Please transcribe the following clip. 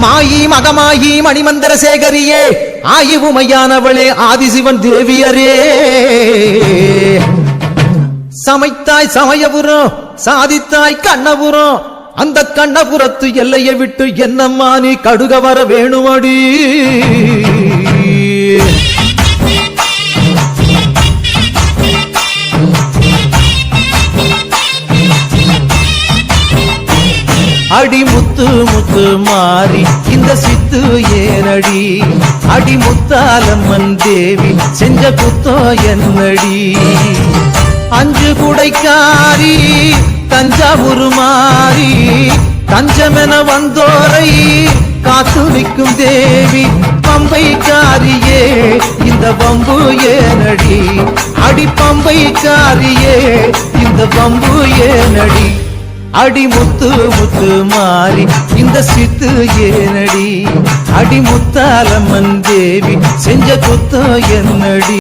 மாயி மகமாயி மணிமந்திர சேகரியே ஆயுவுமையானவளே ஆதிசிவன் தேவியரே சமைத்தாய் சமயபுரம் சாதித்தாய் கண்ணபுரம் அந்த கண்ணபுரத்து எல்லையை விட்டு என்னம்மா நீ கடுக வர வேணுமடி அடி முத்து முத்து மாறி இந்த சித்து ஏனடி அடி முத்தாலம்மன் தேவி செஞ்ச குத்தோ என்னடி அஞ்சு குடைக்காரி தஞ்சாவூர் மாறி தஞ்சமென வந்தோரை காத்து நிற்கும் தேவி பம்பைக்காரியே இந்த பம்பு ஏனடி அடி பம்பைக்காரியே இந்த பம்பு ஏனடி அடி முத்து முத்து மாறி இந்த சித்து ஏனடி அடி முத்தாலம்மன் தேவி செஞ்ச குத்தோ என்னடி